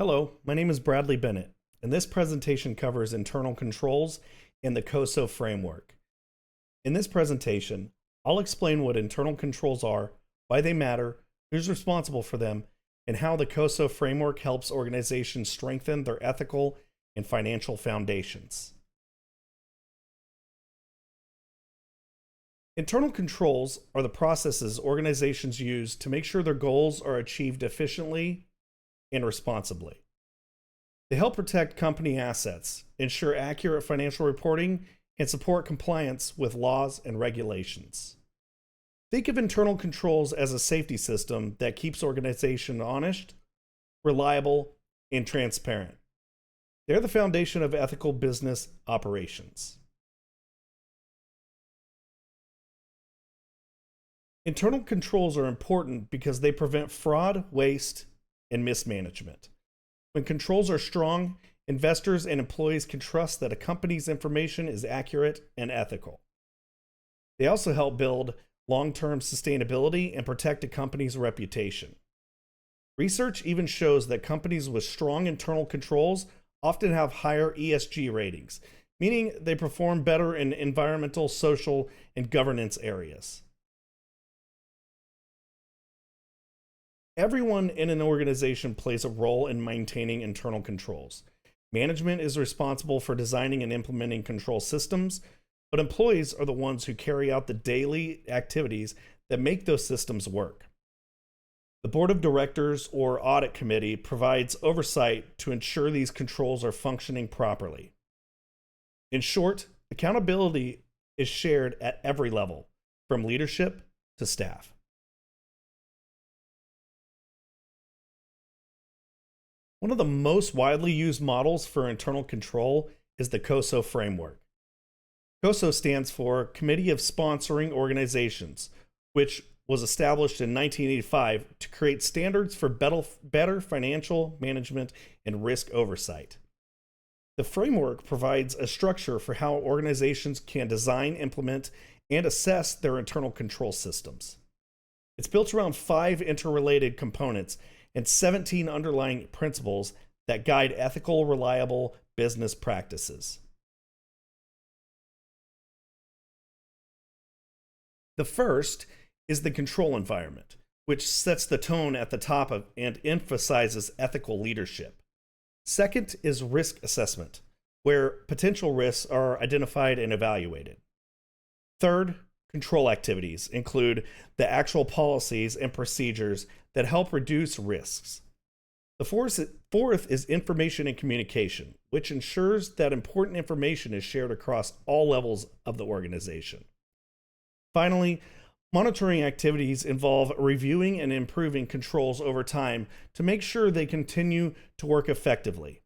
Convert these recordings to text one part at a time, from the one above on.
Hello, my name is Bradley Bennett, and this presentation covers internal controls in the COSO framework. In this presentation, I'll explain what internal controls are, why they matter, who's responsible for them, and how the COSO framework helps organizations strengthen their ethical and financial foundations. Internal controls are the processes organizations use to make sure their goals are achieved efficiently and responsibly. They help protect company assets, ensure accurate financial reporting, and support compliance with laws and regulations. Think of internal controls as a safety system that keeps organizations honest, reliable, and transparent. They're the foundation of ethical business operations. Internal controls are important because they prevent fraud, waste, and mismanagement. When controls are strong, investors and employees can trust that a company's information is accurate and ethical. They also help build long-term sustainability and protect a company's reputation. Research even shows that companies with strong internal controls often have higher ESG ratings, meaning they perform better in environmental, social, and governance areas. Everyone in an organization plays a role in maintaining internal controls. Management is responsible for designing and implementing control systems, but employees are the ones who carry out the daily activities that make those systems work. The board of directors or audit committee provides oversight to ensure these controls are functioning properly. In short, accountability is shared at every level, from leadership to staff. One of the most widely used models for internal control is the COSO framework. COSO stands for Committee of Sponsoring Organizations, which was established in 1985 to create standards for better financial management and risk oversight. The framework provides a structure for how organizations can design, implement, and assess their internal control systems. It's built around 5 interrelated components and 17 underlying principles that guide ethical, reliable business practices. The first is the control environment, which sets the tone at the top of and emphasizes ethical leadership. Second is risk assessment, where potential risks are identified and evaluated. Third, control activities include the actual policies and procedures that help reduce risks. The fourth is information and communication, which ensures that important information is shared across all levels of the organization. Finally, monitoring activities involve reviewing and improving controls over time to make sure they continue to work effectively.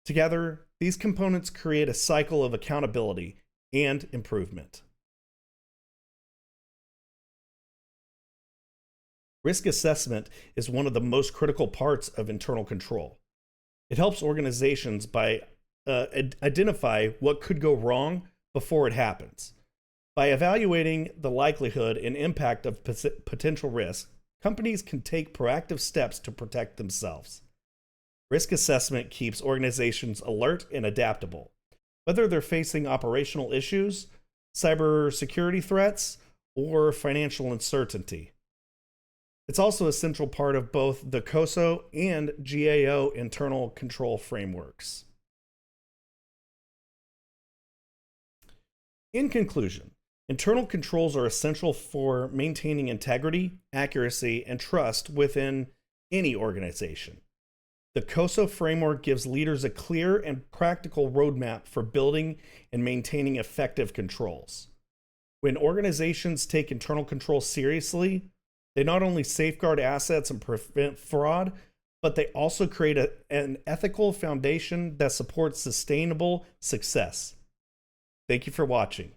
Together, these components create a cycle of accountability and improvement. Risk assessment is one of the most critical parts of internal control. It helps organizations by identify what could go wrong before it happens. By evaluating the likelihood and impact of potential risks, companies can take proactive steps to protect themselves. Risk assessment keeps organizations alert and adaptable, whether they're facing operational issues, cybersecurity threats, or financial uncertainty. It's also a central part of both the COSO and GAO internal control frameworks. In conclusion, internal controls are essential for maintaining integrity, accuracy, and trust within any organization. The COSO framework gives leaders a clear and practical roadmap for building and maintaining effective controls. When organizations take internal controls seriously, they not only safeguard assets and prevent fraud, but they also create an ethical foundation that supports sustainable success. Thank you for watching.